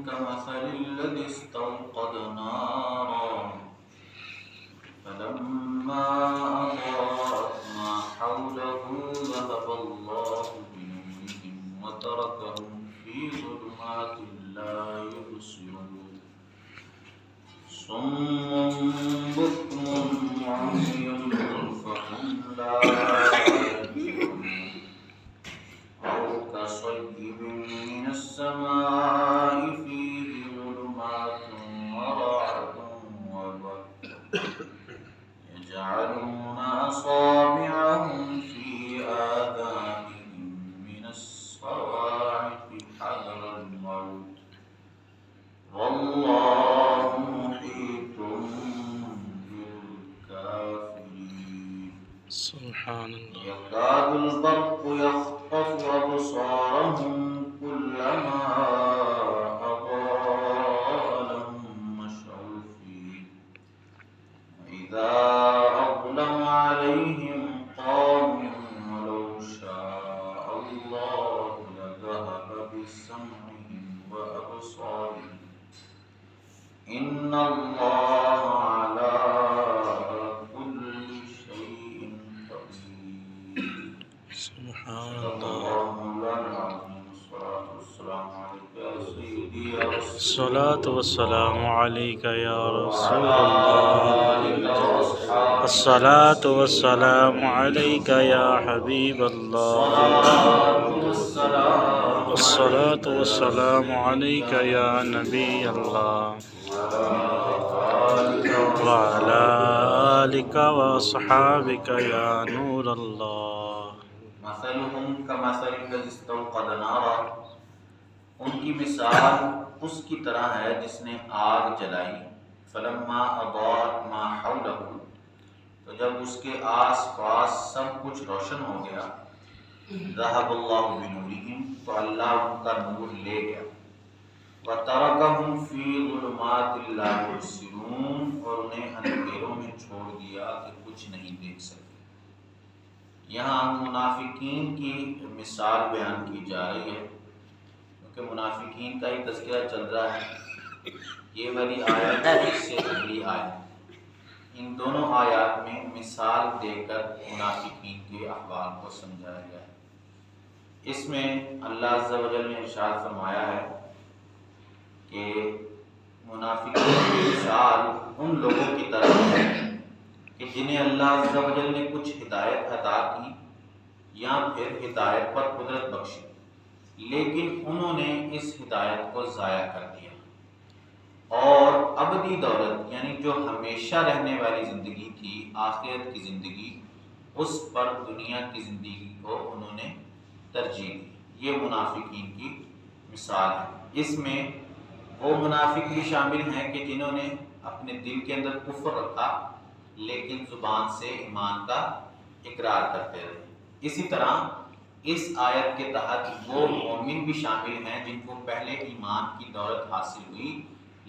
كمثل الذي استوقد نارا فلما أضاءت ما حوله ذهب الله بنورهم وتركهم في ظلمات لا يبصرون صم بكم عمي فهم لا يرجعون أو كصيب من السماء فيه ظلمات ورعد وبرق يجعلون أصابعهم في آذانهم من الصواعق حذر الموت والله محيط بالكافرين سبحان اللہ. يكاد البرق يخطف أبصارهم كلما أضاء لهم مشوا فيه وإذا أظلم عليهم قاموا ولو شاء الله لذهب بسمعهم وأبصارهم إن الله على كل شيء قدير. سبحان صدق اللہ. الله مولانا العظيم. والصلاة والسلام عليك يا سيدي يا رسول الصلاة والسلام عليك يا رسول الله الله. الصلاة والسلام عليك يا حبيب الله. الصلاة والسلام عليك يا نبي الله وعلى آلك وأصحابك يا نور الله. مثلهم كمثل الذي استوقد نارا. ان کی مثال اس کی طرح ہے جس نے آگ جلائی. فلما اضاءت ما حوله. تو جب اس کے آس پاس سب کچھ روشن ہو گیا. ذهب الله بنورهم. تو اللہ ان کا نور لے گیا. وترکهم فی ظلمات لا یبصرون. اور انہیں اندھیروں میں چھوڑ دیا کہ کچھ نہیں دیکھ سکتے. یہاں منافقین کی مثال بیان کی جا رہی ہے کیونکہ منافقین کا ہی تذکرہ چل رہا ہے. یہ والی آیت اور اس سے اگلی آیت، ان دونوں آیات میں مثال دے کر منافقین کے احوال کو سمجھایا گیا ہے. اس میں اللہ عز و جل نے ارشاد فرمایا ہے کہ منافقین کی مثال ان لوگوں کی طرح ہے کہ جنہیں اللہ عز و جل نے کچھ ہدایت عطا کی یا پھر ہدایت پر قدرت بخشی، لیکن انہوں نے اس ہدایت کو ضائع کر دیا اور ابدی دولت یعنی جو ہمیشہ رہنے والی زندگی تھی، آخرت کی زندگی، اس پر دنیا کی زندگی کو انہوں نے ترجیح دی. یہ منافقین کی مثال ہے. اس میں وہ منافق بھی شامل ہیں کہ جنہوں نے اپنے دل کے اندر کفر رکھا لیکن زبان سے ایمان کا اقرار کرتے رہے. اسی طرح اس آیت کے تحت وہ مومن بھی شامل ہیں جن کو پہلے ایمان کی دولت حاصل ہوئی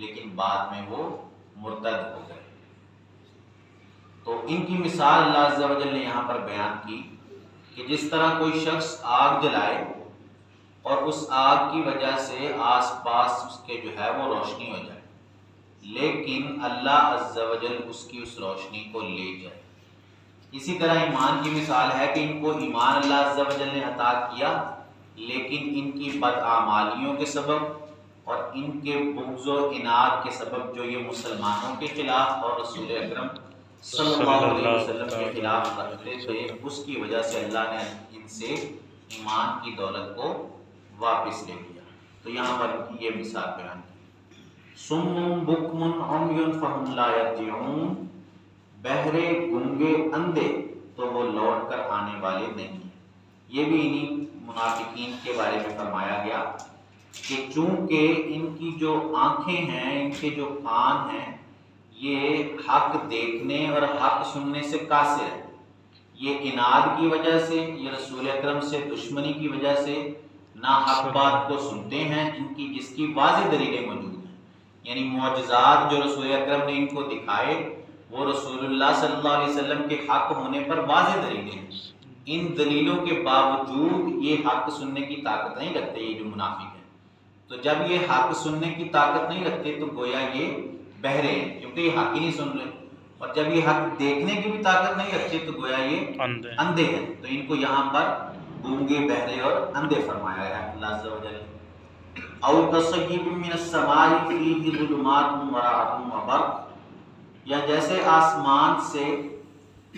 لیکن بعد میں وہ مرتد ہو گئے. تو ان کی مثال اللہ عز و جل نے یہاں پر بیان کی کہ جس طرح کوئی شخص آگ جلائے اور اس آگ کی وجہ سے آس پاس اس کے جو ہے وہ روشنی ہو جائے، لیکن اللہ عز و جل اس کی اس روشنی کو لے جائے. اسی طرح ایمان کی مثال ہے کہ ان کو ایمان اللہ عز و جل نے عطا کیا لیکن ان کی بدعمالیوں کے سبب اور ان کے بغض و عناد کے سبب جو یہ مسلمانوں کے خلاف اور رسول اکرم صلی اللہ علیہ وسلم کے خلاف رکھتے تھے، اس کی وجہ سے اللہ نے ان سے ایمان کی دولت کو واپس لے لیا. تو یہاں پر یہ مثال بیان کی. صم بکم عمی فہم لا یرجعون. بہرے، گنگے، اندھے تو وہ لوٹ کر آنے والے نہیں ہیں. یہ بھی انہی منافقین کے بارے میں فرمایا گیا کہ چونکہ ان کی جو آنکھیں ہیں، ان کے جو کان ہیں، یہ حق دیکھنے اور حق سننے سے قاصر ہے. یہ عناد کی وجہ سے، یہ رسول اکرم سے دشمنی کی وجہ سے نہ حق بات کو سنتے ہیں جس کی واضح دلیلیں موجود ہیں. یعنی معجزات جو رسول اکرم نے ان کو دکھائے وہ رسول اللہ صلی اللہ علیہ وسلم کے حق ہونے پر واضح دلیلیں ہیں. ان دلیلوں کے باوجود یہ حق سننے کی طاقت نہیں رکھتے یہ جو منافق ہیں. تو جب یہ حق سننے کی طاقت نہیں رکھتے تو گویا یہ بہرے ہیں، کیونکہ یہ حق ہی نہیں سن رہے، اور جب یہ حق دیکھنے کی بھی طاقت نہیں رکھتے تو گویا یہ اندھے ہیں، تو ان کو یہاں پر گونگے، بہرے اور اندھے فرمایا ہے اللہ عز و جل۔ او کصیب من السماء فیہ ظلمات ورعد وبرق، یا جیسے آسمان سے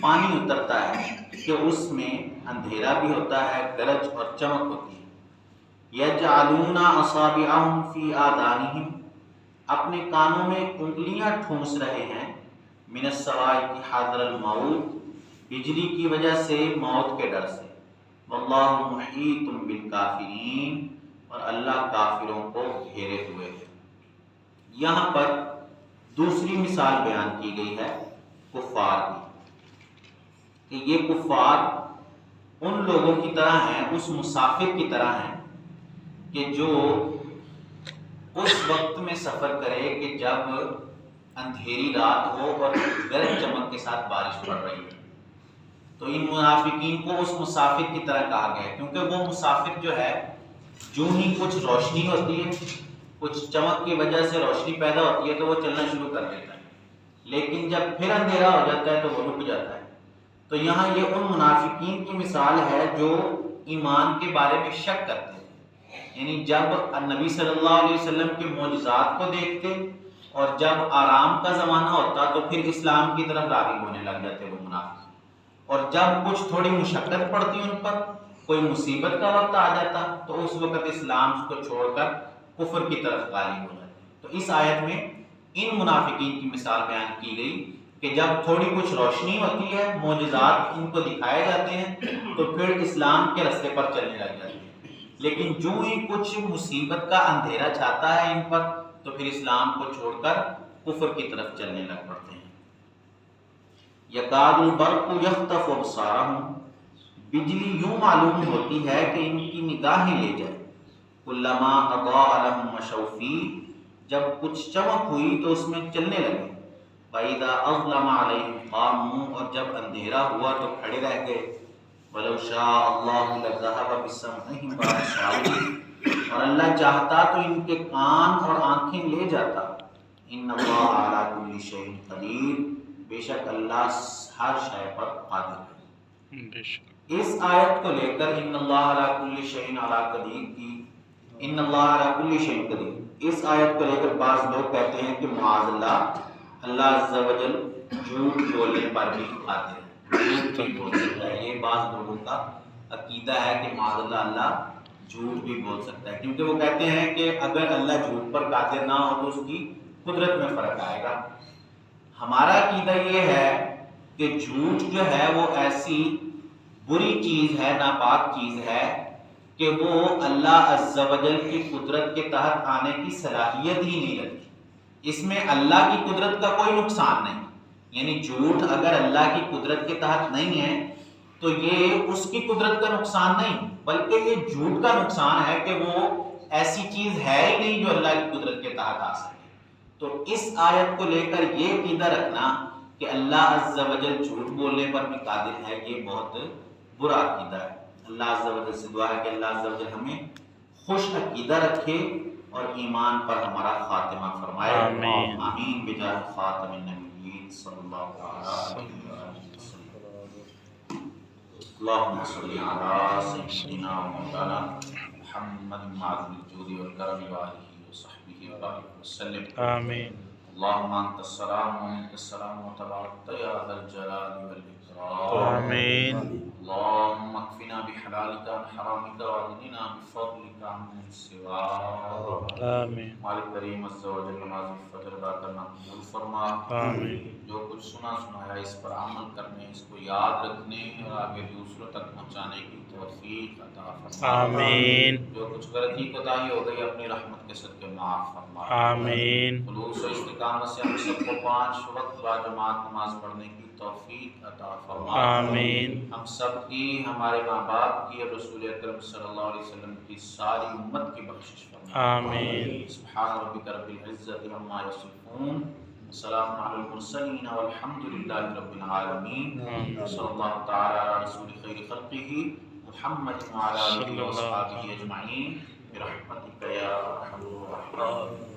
پانی اترتا ہے کہ اس میں اندھیرا بھی ہوتا ہے، گرج اور چمک ہوتی ہے۔ یجعلون اصابعهم فی آذانہم، اپنے کانوں میں انگلیاں ٹھونس رہے ہیں، من الصواعق حذر الموت، بجلی کی وجہ سے موت کے ڈر سے، واللہ محیط بالکافرین، اور اللہ کافروں کو گھیرے ہوئے ہے۔ یہاں پر دوسری مثال بیان کی گئی ہے کفار کی، کہ یہ کفار ان لوگوں کی طرح ہیں، اس مسافر کی طرح ہیں کہ جو اس وقت میں سفر کرے کہ جب اندھیری رات ہو اور گرج چمک کے ساتھ بارش پڑ رہی ہے۔ تو ان منافقین کو اس مسافر کی طرح کہا گیا ہے، کیونکہ وہ مسافر جو ہے جو ہی کچھ روشنی ہوتی ہے، کچھ چمک کی وجہ سے روشنی پیدا ہوتی ہے تو وہ چلنا شروع کر دیتا ہے، لیکن جب پھر اندھیرا ہو جاتا ہے تو وہ رک جاتا ہے۔ تو یہاں یہ ان منافقین کی مثال ہے جو ایمان کے بارے میں شک کرتے ہیں، یعنی جب نبی صلی اللہ علیہ وسلم کے معجزات کو دیکھتے اور جب آرام کا زمانہ ہوتا تو پھر اسلام کی طرف راغب ہونے لگ جاتے وہ منافق، اور جب کچھ تھوڑی مشقت پڑتی ان پر، کوئی مصیبت کا وقت آ جاتا تو اس وقت اسلام کو چھوڑ کر کفر کی طرف غالب ہو جاتے۔ تو اس آیت میں ان منافقین کی مثال بیان کی گئی کہ جب تھوڑی کچھ روشنی ہوتی ہے، معجزات ان کو دکھائے جاتے ہیں تو پھر اسلام کے راستے پر چلنے لگ جاتے ہیں، لیکن جو ہی کچھ مصیبت کا اندھیرا چھاتا ہے ان پر تو پھر اسلام کو چھوڑ کر کفر کی طرف چلنے لگ پڑتے ہیں۔ یکاد البرق یخطف ابصارہم، بجلی یوں معلوم ہوتی ہے کہ ان کی نگاہیں لے جائے، کلما اضاء لهم مشوا فیہ، جب کچھ چمک ہوئی تو اس میں چلنے لگے، فاذا اظلم علیہم قاموا، اور جب اندھیرا ہوا تو کھڑے رہ گئے، ولو شاء اللہ لذهب بسمعهم وابصارهم، اور اللہ چاہتا تو ان کے کان اور آنکھیں لے جاتا۔ ان اللہ علی کل شیء قدیر، بے شک اللہ ہر شے پر قادر ہے۔ اس آیت کو لے کر ان اللہ علی کل شیء علی قدیر کی، ان اللہ علی کل شیء قدیر، اس آیت کو لے کر بعض لوگ کہتے ہیں کہ معاذ اللہ، اللہ عز و جل جھوٹ بولنے پر بھی قادر ہے، جھوٹ بھی بول سکتا ہے۔ یہ بعض لوگوں کا عقیدہ ہے کہ معاذ اللہ، اللہ جھوٹ بھی بول سکتا ہے، کیونکہ وہ کہتے ہیں کہ اگر اللہ جھوٹ پر قادر نہ ہو تو اس کی قدرت میں فرق آئے گا۔ ہمارا عقیدہ یہ ہے کہ جھوٹ جو ہے وہ ایسی بری چیز ہے، ناپاک چیز ہے کہ وہ اللہ عز و جل کی قدرت کے تحت آنے کی صلاحیت ہی نہیں رکھتی، اس میں اللہ کی قدرت کا کوئی نقصان نہیں، یعنی جھوٹ اگر اللہ کی قدرت کے تحت نہیں ہے تو یہ اس کی قدرت کا نقصان نہیں، بلکہ یہ جھوٹ کا نقصان ہے کہ وہ ایسی چیز ہے ہی نہیں جو اللہ کی قدرت کے تحت آ سکے۔ تو اس آیت کو لے کر یہ عقیدہ رکھنا کہ اللہ عز و جل جھوٹ بولنے پر بھی قادر ہے، یہ بہت برا عقیدہ ہے۔ اللہ عز و جل سے دعا ہے کہ اللہ عز و جل ہمیں خوش عقیدہ رکھے اور ایمان پر ہمارا خاتمہ فرمائے، آمین۔ آمین بجاہ خاتم النبیین صلی اللہ علیہ وسلم۔ اللہم صلی علی سیدنا مولانا محمد معظم الجود والکرم وآلہ وصحبہ وبارک وسلم، آمین۔ اللہم انت السلام و منک السلام و تبارکت یا ذا الجلال والاکرام، آمین۔ اللہم اکفنا بحلالک عن حرامک واغننا بفضلک عمن سواک۔ آمین۔ مالک کریم عز و جل نماز فجر ادا کرنا قبول فرما، آمین۔ جو کچھ سنا سنایا اس پر عمل کرنے، اس کو یاد رکھنے اور آگے دوسروں تک پہنچانے کی توفیق عطا فرما۔ آمین۔ جو کچھ غلطی کوتاہی ہو گئی اپنی رحمت کے صدقے معاف فرما۔ آمین۔ خلوص و استقامت سے ہم سب کو 5 وقت با جماعت نماز پڑھنے کی توفیق عطا فرما۔ آمین۔ ہم سب کی، ہمارے ماں باپ کی اور رسول اکرم صلی اللہ علیہ وسلم کی ساری امت کی بخشش فرما۔ آمین۔ سبحان ربک رب العزت عما یصفون، سلام علی المرسلین والحمد للہ رب العالمین، صلی اللہ تعالی علی رسول خیر خلقہ محمد وعلی آلہ واصحابہ اجمعین، برحمتک یا ارحم الراحمین.